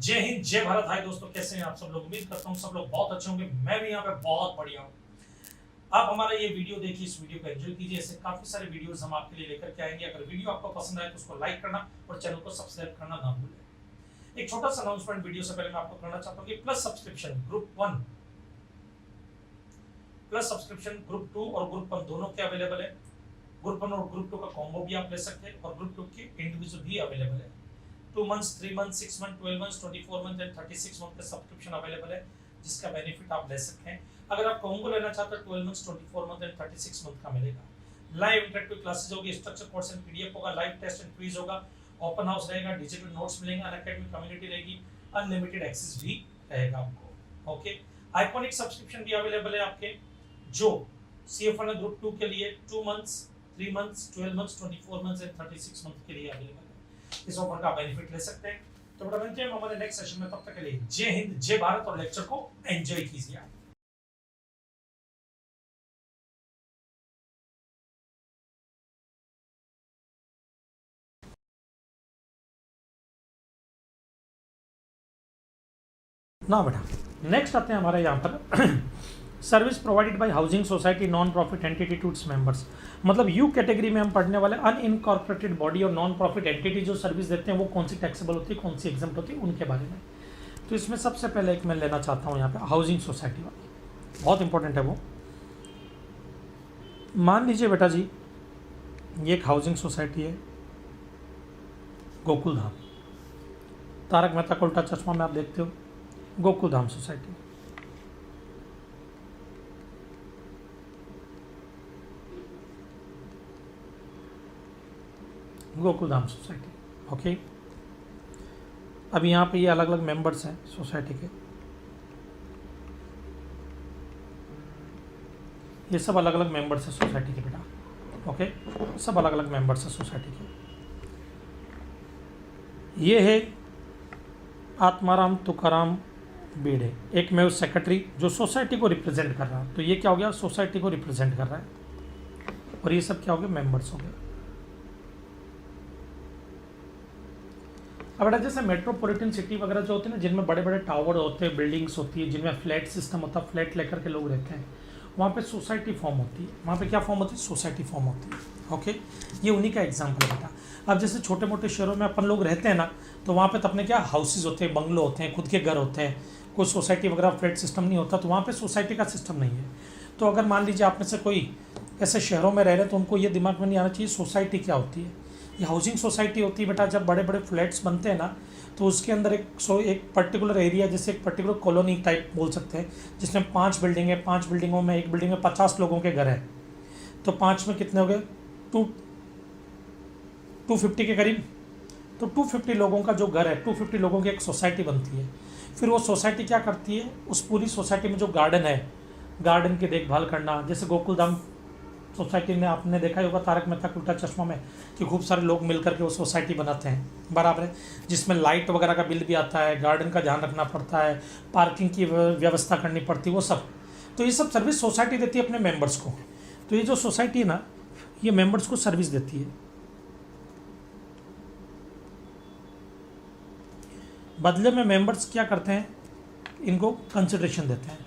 जय हिंद, जय भारत। हाय दोस्तों, कैसे हैं आप सब लोग। उम्मीद करता हूँ सब लोग बहुत अच्छे होंगे। मैं भी यहाँ पे बहुत बढ़िया हूँ। आप हमारा ये वीडियो देखिए, इस वीडियो को एंजॉय कीजिए। ऐसे काफी सारे वीडियोस हम आपके लिए लेकर के आएंगे। अगर वीडियो आपको पसंद आए तो उसको लाइक करना और चैनल को सब्सक्राइब करना ना भूलें। एक छोटा सा अनाउंसमेंट वीडियो से पहले मैं आपको करना चाहता हूँ कि plus subscription group 1, plus subscription group 2 और ग्रुप 1 दोनों के अवेलेबल है। ग्रुप 1 और ग्रुप 2 का कॉम्बो भी आप ले सकते हैं और ग्रुप 2 के इंडिविजुअल भी अवेलेबल है। 2 months, 3 months, 6 month, 12 months, 24 month and 36 month का सब्सक्रिप्शन अवेलेबल है, जिसका बेनिफिट आप ले सकते हैं। अगर आप कॉम्बो लेना चाहते हैं 12 मंथ्स, 24 मंथ एंड 36 मंथ का मिलेगा। लाइव इंटरेक्टिव क्लासेस होगी, स्ट्रक्चर कोर्स एंड पीडीएफ होगा, लाइव टेस्ट एंड क्विज होगा, ओपन हाउस रहेगा, डिजिटल नोट्स मिलेंगे, अनअकैडमी कम्युनिटी रहेगी, अनलिमिटेड एक्सेस भी रहेगा आपको। ओके, आइकॉनिक सब्सक्रिप्शन भी अवेलेबल है आपके, जो सीएफएन ग्रुप 2 के लिए 2 months, 3 months, 12 months, 24 months and 36 month के लिए अवेलेबल है। इस ऑफर का बेनिफिट ले सकते हैं। तो बड़ा मिलते हैं हमारे नेक्स्ट सेशन में, तब तक के लिए जय हिंद, जय भारत और लेक्चर को एंजॉय कीजिए आप। ना बेटा, नेक्स्ट आते हैं हमारे यहाँ पर service provided by housing society non profit entity to its members. मतलब यू कैटेगरी में हम पढ़ने वाले अनइनकॉर्पोरेटेड बॉडी और नॉन प्रॉफिट एंटिटी जो सर्विस देते हैं वो कौन सी टैक्सेबल होती है, कौन सी एग्जम्प्ट होती है, उनके बारे में। तो इसमें सबसे पहले एक मैं लेना चाहता हूँ यहाँ पे हाउसिंग सोसाइटी वाली, बहुत इंपॉर्टेंट है वो। मान लीजिए बेटा जी, ये एक हाउसिंग सोसाइटी है गोकुल धाम, तारक मेहता का उल्टा चश्मा में आप देखते हो, Gokul Dham society. Gokul Dham society, okay. अब यहाँ पे ये अलग अलग मेंबर्स हैं सोसाइटी के, ये सब अलग अलग मेंबर्स हैं सोसाइटी के बेटा, ओके। सब अलग अलग मेंबर्स हैं सोसाइटी के। ये है आत्माराम तुकाराम बीड़े, एक में उस सेक्रेटरी जो सोसाइटी को रिप्रेजेंट कर रहा है। तो ये क्या हो गया, सोसाइटी को रिप्रेजेंट कर रहा है। और ये सब क्या हो गया, मेंबर्स हो गए। अब बेटा जैसे मेट्रोपॉलिटन सिटी वगैरह जो होते हैं ना, जिनमें बड़े बड़े टावर होते हैं, बिल्डिंग्स होती है, जिनमें फ्लैट सिस्टम होता है, फ्लैट लेकर के लोग रहते हैं, वहाँ पे सोसाइटी फॉर्म होती है। वहाँ पे क्या फॉर्म होती है, सोसाइटी फॉर्म होती है, ओके। ये उन्हीं का एग्जाम्पल है बेटा। अब जैसे छोटे मोटे शहरों में अपन लोग रहते हैं ना, तो वहाँ पे तो अपने क्या हाउसेज होते हैं, बंगलो होते हैं, खुद के घर होते हैं, कोई सोसाइटी वगैरह फ्लैट सिस्टम नहीं होता, तो वहाँ पे सोसाइटी का सिस्टम नहीं है। तो अगर मान लीजिए आप में से कोई ऐसे शहरों में रह रहे हैं, तो उनको ये दिमाग में नहीं आना चाहिए सोसाइटी क्या होती है। ये हाउसिंग सोसाइटी होती है बेटा, जब बड़े बड़े फ्लैट्स बनते हैं ना, तो उसके अंदर एक पर्टिकुलर एरिया, जैसे एक पर्टिकुलर कॉलोनी टाइप बोल सकते हैं, जिसमें 5 बिल्डिंग है, 5 बिल्डिंगों में एक बिल्डिंग में 50 लोगों के घर हैं, तो 5 में कितने हो गए, 250 के करीब। तो 250 लोगों का जो घर है, 250 लोगों की एक सोसाइटी बनती है। फिर वो सोसाइटी क्या करती है, उस पूरी सोसाइटी में जो गार्डन है, गार्डन की देखभाल करना। जैसे गोकुल धाम सोसाइटी में आपने देखा ही होगा तारक मेहता का उल्टा चश्मा में, कि खूब सारे लोग मिलकर के वो सोसाइटी बनाते हैं, बराबर है, जिसमें लाइट वगैरह का बिल भी आता है, गार्डन का ध्यान रखना पड़ता है, पार्किंग की व्यवस्था करनी पड़ती है, वो सब। तो ये सब सर्विस सोसाइटी देती है अपने मेंबर्स को। तो ये जो सोसाइटी है ना, ये मेंबर्स को सर्विस देती है। बदले में मेंबर्स क्या करते हैं, इनको कंसिडरेशन देते हैं,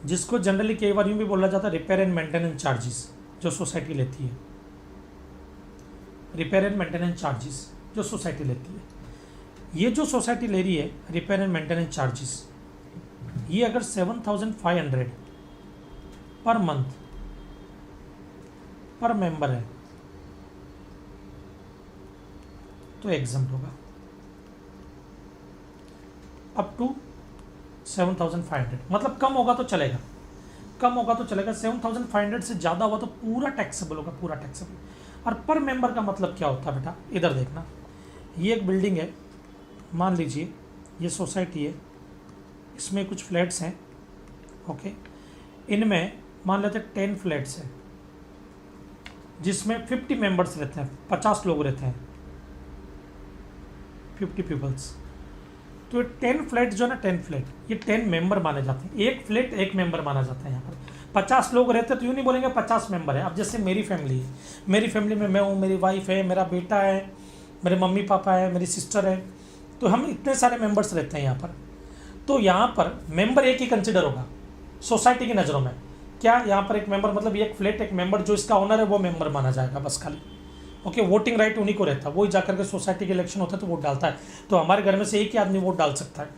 जिसको जनरली कई बार यूँ भी बोला जाता है रिपेयर एंड मेंटेनेंस चार्जेस जो सोसाइटी लेती है। रिपेयर एंड मेंटेनेंस चार्जेस जो सोसाइटी लेती है, ये जो सोसाइटी ले रही है रिपेयर एंड मेंटेनेंस चार्जेस, ये अगर 7,500 पर मंथ पर मेंबर है तो एग्जम्प्ट होगा, अप टू 7,500। मतलब कम होगा तो चलेगा, कम होगा तो चलेगा। 7,500 से ज़्यादा हुआ तो पूरा टैक्सेबल होगा, पूरा टैक्सेबल। और पर मेंबर का मतलब क्या होता है बेटा, इधर देखना। ये एक बिल्डिंग है, मान लीजिए ये सोसाइटी है, इसमें कुछ फ्लैट्स हैं, ओके। इनमें मान लेते हैं 10 फ्लैट्स हैं, जिसमें 50 मेंबर्स रहते हैं, 50 लोग रहते हैं, 50 पीपल्स। तो 10 फ्लैट जो ना, 10 फ्लैट ये 10 मेंबर माने जाते हैं। एक फ्लैट एक मेंबर माना जाता है। यहाँ पर 50 लोग रहते हैं तो यूँ नहीं बोलेंगे 50 मेंबर है। अब जैसे मेरी फैमिली है, मेरी फैमिली में मैं हूँ, मेरी वाइफ है, मेरा बेटा है, मेरे मम्मी पापा है, मेरी सिस्टर है, तो हम इतने सारे मेंबर्स रहते हैं यहाँ पर। तो यहाँ पर मेंबर एक ही कंसिडर होगा सोसाइटी की नज़रों में। क्या यहाँ पर एक मेंबर मतलब एक फ्लैट एक मेंबर जो इसका ओनर है वो मेंबर माना जाएगा बस खाली। ओके, वोटिंग राइट उन्हीं को रहता है, वही जाकर के सोसाइटी के इलेक्शन होता है तो वोट डालता है। तो हमारे घर में से एक ही आदमी वोट डाल सकता है,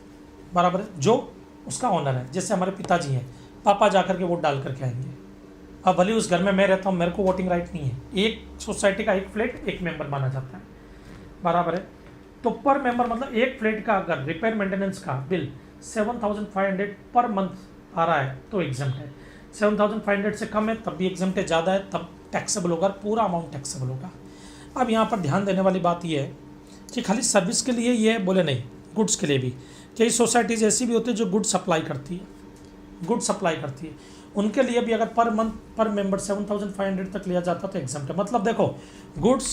बराबर है, जो उसका ओनर है। जैसे हमारे पिताजी हैं, पापा जाकर के वोट डाल करके आएंगे। अब भले उस घर में मैं रहता हूँ, मेरे को वोटिंग राइट नहीं है, एक सोसाइटी का एक फ्लैट एक मेंबर माना जाता है, बराबर है। तो पर मेंबर मतलब एक फ्लैट का अगर रिपेयर मेंटेनेंस का बिल 7,500 पर मंथ आ रहा है तो एग्जम्प्ट है। 7,500 से कम है तब भी एग्जम्प्ट है, ज़्यादा है तब टैक्सेबल होगा, पूरा अमाउंट टैक्सेबल होगा। अब यहाँ पर ध्यान देने वाली बात यह है कि खाली सर्विस के लिए ये बोले नहीं, गुड्स के लिए भी। कई सोसाइटीज़ ऐसी भी होती है जो गुड सप्लाई करती है, उनके लिए भी अगर पर मंथ पर मेंबर 7,500 तक लिया जाता तो एग्जम्प्ट है। मतलब देखो, गुड्स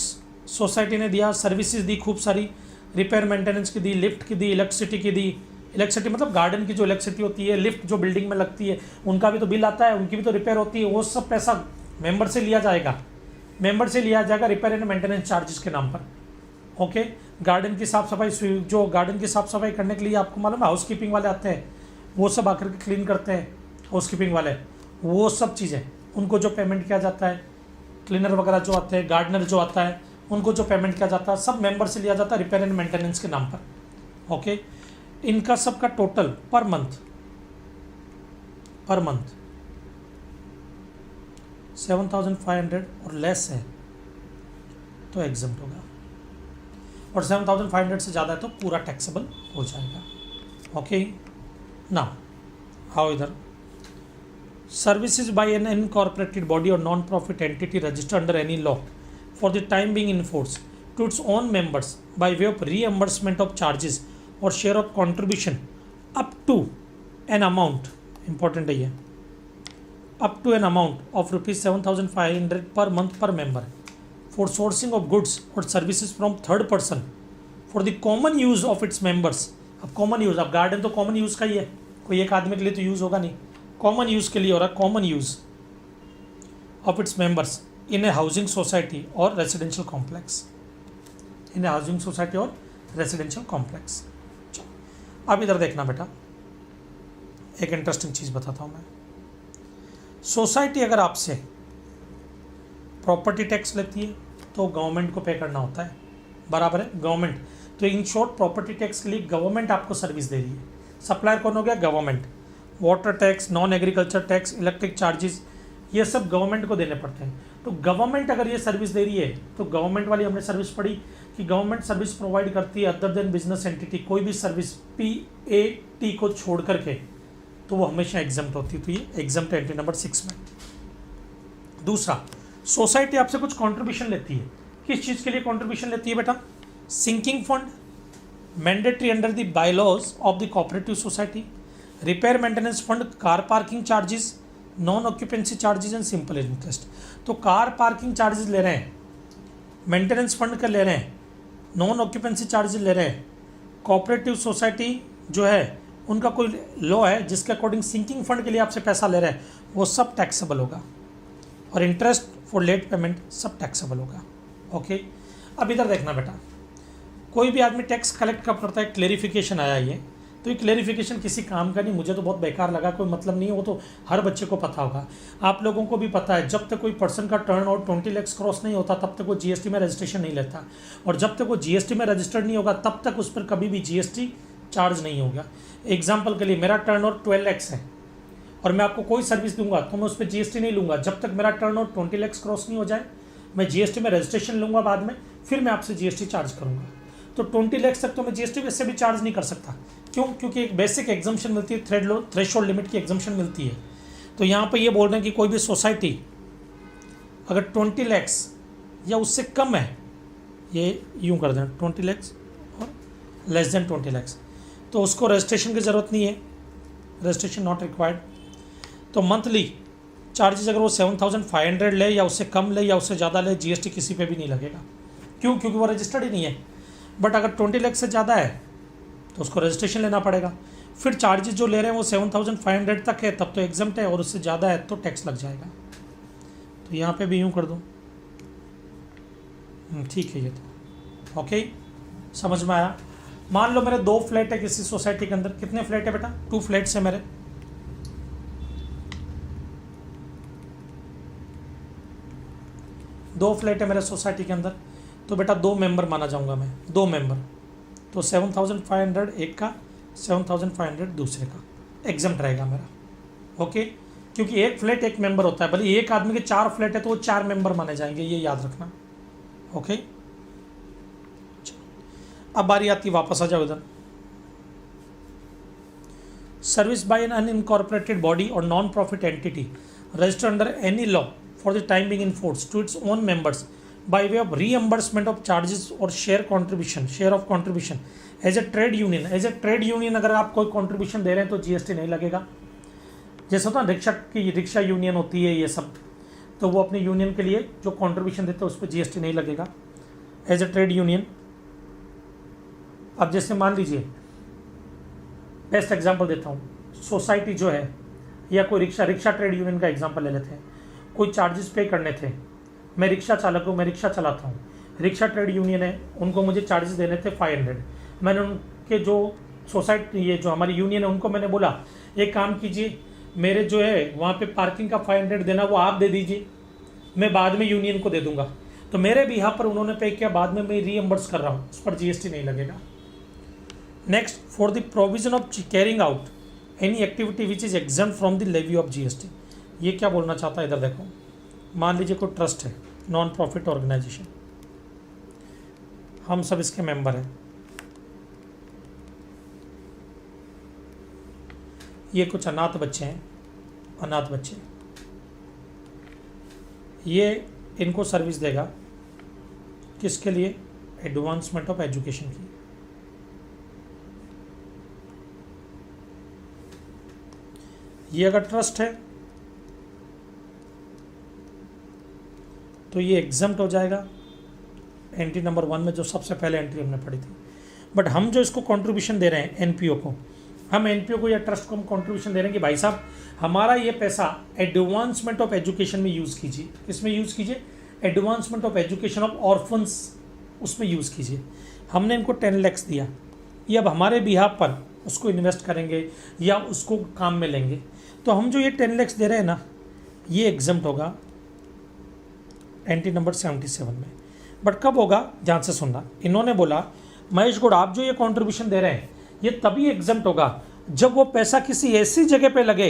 सोसाइटी ने दिया, सर्विसेज दी खूब सारी, रिपेयर मेंटेनेंस की दी, लिफ्ट की दी, इलेक्ट्रिसिटी की दी। इलेक्ट्रिसिटी मतलब गार्डन की जो इलेक्ट्रिसिटी होती है, लिफ्ट जो बिल्डिंग में लगती है उनका भी तो बिल आता है, उनकी भी तो रिपेयर होती है, वो सब पैसा मेंबर से लिया जाएगा, रिपेयर एंड मेंटेनेंस चार्जेस के नाम पर। ओके, गार्डन की साफ सफाई, जो गार्डन की साफ सफाई करने के लिए आपको मालूम है हाउस कीपिंग वाले आते हैं, वो सब आकर के क्लीन करते हैं, हाउस कीपिंग वाले, वो सब चीज़ें उनको जो पेमेंट किया जाता है, क्लीनर वगैरह जो आते हैं, गार्डनर जो आता है उनको जो पेमेंट किया जाता है, सब मेंबर से लिया जाता है रिपेयर एंड मेंटेनेंस के नाम पर। ओके, इनका सबका टोटल पर मंथ 7,500 और लेस है तो एग्जम्प्ट होगा, और 7,500 से ज़्यादा है तो पूरा टैक्सेबल हो जाएगा। ओके, ना आओ इधर। Services by an incorporated body और non profit entity registered under any law for the time being in force to its own members by way of reimbursement of charges or share of contribution up to an amount, important है ये, up to an amount of rupees 7,500 per month per member for sourcing of goods or services from third person for the common use of its members। अब common use, अब garden तो common use का ही है, कोई एक आदमी के लिए तो यूज़ होगा नहीं, common use के लिए हो रहा है, common use of its members in a housing society or residential complex, in a housing society or residential complex। अब इधर देखना बेटा, एक इंटरेस्टिंग चीज़ बताता हूँ मैं। सोसाइटी अगर आपसे प्रॉपर्टी टैक्स लेती है तो गवर्नमेंट को पे करना होता है, बराबर है, गवर्नमेंट। तो इन शॉर्ट प्रॉपर्टी टैक्स के लिए गवर्नमेंट आपको सर्विस दे रही है। सप्लायर कौन हो गया? Government. Water tax, non agriculture tax, electric charges, ये सब गवर्नमेंट को देने पड़ते हैं। तो गवर्नमेंट अगर ये सर्विस दे रही है तो गवर्नमेंट वाली हमने सर्विस पढ़ी कि गवर्नमेंट सर्विस प्रोवाइड करती है अदर देन बिजनेस एंटिटी, कोई भी सर्विस PAT को छोड़ करके, तो वो हमेशा एग्जम्प्ट होती है। तो ये एग्जम्प्ट एंट्री नंबर 6 में। दूसरा, सोसाइटी आपसे कुछ कॉन्ट्रीब्यूशन लेती है। किस चीज़ के लिए कॉन्ट्रीब्यूशन लेती है बेटा? Sinking fund, mandatory under the bylaws of the cooperative society, repair maintenance fund, car parking charges, non occupancy charges and simple interest. तो कार पार्किंग चार्जेस ले रहे हैं, मेंटेनेंस फंड का ले रहे हैं, नॉन ऑक्यूपेंसी चार्जेस ले रहे हैं। कोऑपरेटिव सोसाइटी जो है उनका कोई लॉ है जिसके अकॉर्डिंग सिंकिंग फंड के लिए आपसे पैसा ले रहे हैं, वो सब टैक्सेबल होगा। और इंटरेस्ट फॉर लेट पेमेंट सब टैक्सेबल होगा। ओके, अब इधर देखना बेटा, कोई भी आदमी टैक्स कलेक्ट कब करता है? क्लेरिफिकेशन आया ये, तो ये क्लेरिफिकेशन किसी काम का नहीं, मुझे तो बहुत बेकार लगा, कोई मतलब नहीं है, वो तो हर बच्चे को पता होगा, आप लोगों को भी पता है। जब तक कोई पर्सन का टर्न ओवर 20 लाख क्रॉस नहीं होता तब तक वो GST में रजिस्ट्रेशन नहीं लेता, और जब तक वो GST में रजिस्टर्ड नहीं होगा तब तक उस पर कभी भी GST चार्ज नहीं होगा। एग्जाम्पल के लिए, मेरा टर्न ओवर 12 लाख है और मैं आपको कोई सर्विस दूंगा तो मैं उस पर GST नहीं लूँगा जब तक मेरा टर्न ओवर 20 लाख क्रॉस नहीं हो जाए। मैं GST में रजिस्ट्रेशन लूँगा बाद में, फिर मैं आपसे GST चार्ज करूँगा। तो 20 लाख तक तो मैं GST वैसे भी चार्ज नहीं कर सकता। क्यों? क्योंकि एक बेसिक एग्जम्पशन मिलती है, थ्रेशोल्ड लिमिट की एग्जम्पशन मिलती है। तो यहाँ पे ये बोल रहे हैं कि कोई भी सोसाइटी अगर 20 लाख या उससे कम है, ये यूँ कर दें 20 लाख और लेस देन 20 लाख, तो उसको रजिस्ट्रेशन की ज़रूरत नहीं है, रजिस्ट्रेशन नॉट रिक्वायर्ड। तो मंथली चार्जेस अगर वो 7,500 ले या उससे कम ले या उससे ज़्यादा ले, GST किसी पे भी नहीं लगेगा। क्यों? क्योंकि वो रजिस्टर्ड ही नहीं है। बट अगर 20 लाख से ज़्यादा है तो उसको रजिस्ट्रेशन लेना पड़ेगा। फिर चार्जेस जो ले रहे हैं वो 7,500 तक है तब तो एग्जम्प्ट है, और उससे ज़्यादा है तो टैक्स लग जाएगा। तो यहाँ पे भी यूँ कर दो, ठीक है ये तो। ओके, समझ में आया। मान लो मेरे 2 फ्लैट है किसी सोसाइटी के अंदर, कितने फ्लैट है बेटा? 2 फ्लैट्स है मेरे। दो फ्लैट है मेरे सोसाइटी के अंदर, तो बेटा 2 मेंबर माना जाऊंगा मैं, 2 मेंबर, तो 7,500 एक का, 7,500 दूसरे का, एग्जम्प्ट रहेगा मेरा। ओके, क्योंकि एक फ्लैट एक मेंबर होता है, भले एक आदमी के 4 फ्लैट है तो वो 4 मेंबर माने जाएंगे, ये याद रखना। ओके, अब बारी आती, वापस आ जाओ इधर। Service by an unincorporated body और non profit entity registered under any law for the time being in force to its own members by way of reimbursement of charges or share of contribution as a trade union। as a trade union अगर आप कोई contribution दे रहे हैं तो GST नहीं लगेगा। जैसे होता है रिक्शा यूनियन होती है ये सब, तो वो अपने यूनियन के लिए जो contribution देते हैं उस पर GST नहीं लगेगा एज ए ट्रेड यूनियन। अब जैसे मान लीजिए, बेस्ट एग्जांपल देता हूँ, सोसाइटी जो है या कोई रिक्शा ट्रेड यूनियन का एग्जांपल ले लेते हैं। कोई चार्जेस पे करने थे, मैं रिक्शा चालक हूँ, मैं रिक्शा चलाता हूँ, रिक्शा ट्रेड यूनियन है, उनको मुझे चार्जेस देने थे 500। मैंने उनके जो सोसाइटी, ये जो हमारी यूनियन है, उनको मैंने बोला एक काम कीजिए, मेरे जो है वहाँ पे पार्किंग का 500 देना वो आप दे दीजिए, मैं बाद में यूनियन को दे दूंगा। तो मेरे भी यहाँ पर उन्होंने पे किया, बाद में मैं रीएम्बर्स कर रहा हूँ, उस पर GST नहीं लगेगा। Next, for the provision of carrying out any activity which is exempt from the levy of GST। ये क्या बोलना चाहता है इधर देखो, मान लीजिए कोई ट्रस्ट है, नॉन प्रॉफिट ऑर्गेनाइजेशन, हम सब इसके मेंबर हैं, ये कुछ अनाथ बच्चे हैं, अनाथ बच्चे, ये इनको सर्विस देगा किसके लिए? एडवांसमेंट ऑफ एजुकेशन की। ये अगर ट्रस्ट है तो ये एग्जम्प्ट हो जाएगा एंट्री नंबर 1 में, जो सबसे पहले एंट्री हमने पढ़ी थी। बट हम जो इसको कंट्रीब्यूशन दे रहे हैं एनपीओ को, हम एनपीओ को या ट्रस्ट को हम कंट्रीब्यूशन दे रहे हैं कि भाई साहब हमारा ये पैसा एडवांसमेंट ऑफ एजुकेशन में यूज़ कीजिए। किसमें यूज़ कीजिए? Advancement of education of orphans, उसमें यूज़ कीजिए। हमने इनको 10 लाख दिया, ये अब हमारे बिहाफ पर उसको इन्वेस्ट करेंगे या उसको काम में लेंगे, तो हम जो ये 10 लाख दे रहे हैं ना, ये एग्जम्प्ट होगा एंट्री नंबर 77 में। बट कब होगा? ध्यान से सुनना, इन्होंने बोला महेश गौड़ आप जो ये कंट्रीब्यूशन दे रहे हैं ये तभी एग्जम्प्ट होगा जब वो पैसा किसी ऐसी जगह पे लगे,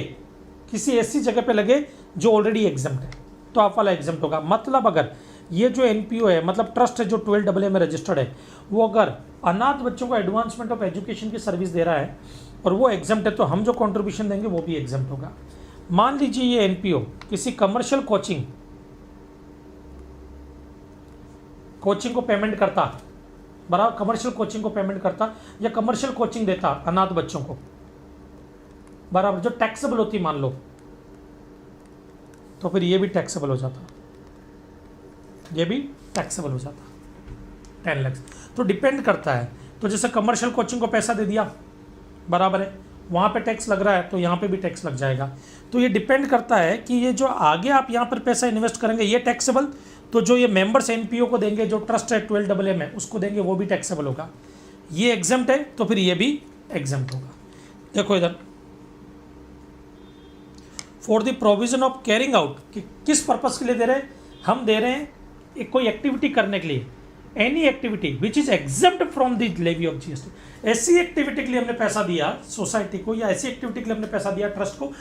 किसी ऐसी जगह पे लगे जो ऑलरेडी एग्जम्प्ट है, तो आप वाला एग्जम्प्ट होगा। मतलब अगर ये जो एनपीओ है, मतलब ट्रस्ट है जो 12AA में रजिस्टर्ड है, वो अगर अनाथ बच्चों को एडवांसमेंट ऑफ एजुकेशन की सर्विस दे रहा है और वो एग्जम्प्ट है, तो हम जो कंट्रीब्यूशन देंगे वो भी एग्जम्प्ट होगा। मान लीजिए ये एनपीओ किसी कमर्शियल कोचिंग को पेमेंट करता, बराबर कमर्शियल कोचिंग को पेमेंट करता या कमर्शियल कोचिंग देता अनाथ बच्चों को, बराबर जो टैक्सेबल होती मान लो, तो फिर ये भी टैक्सेबल हो जाता, ये भी टैक्सेबल हो जाता 10 लाख। तो डिपेंड करता है, तो जैसे कमर्शियल कोचिंग को पैसा दे दिया, बराबर है, वहाँ पे टैक्स लग रहा है तो यहाँ पे भी टैक्स लग जाएगा। तो ये डिपेंड करता है कि ये जो आगे आप यहाँ पर पैसा इन्वेस्ट करेंगे ये टैक्सेबल, तो जो ये मेंबर्स एनपीओ को देंगे, जो ट्रस्ट है 12AA में उसको देंगे, वो भी टैक्सेबल होगा। ये एग्जम्प्ट है तो फिर ये भी एग्जम्प्ट होगा। देखो इधर, for the provision of carrying out, कि किस पर्पस के लिए दे रहे हैं? हम दे रहे हैं कोई एक्टिविटी करने के लिए, any activity which is exempt from the levy of GST। ऐसी एक्टिविटी के लिए हमने पैसा दिया सोसाइटी को, या ऐसी एक्टिविटी के लिए हमने पैसा दिया ट्रस्ट को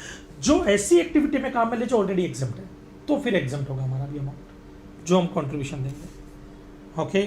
जो ऐसी एक्टिविटी में काम में ले जो ऑलरेडी एग्जम्प्ट है, तो फिर एग्जम्प्ट होगा हमारा भी अमाउंट जो हम कंट्रीब्यूशन देंगे। ओके।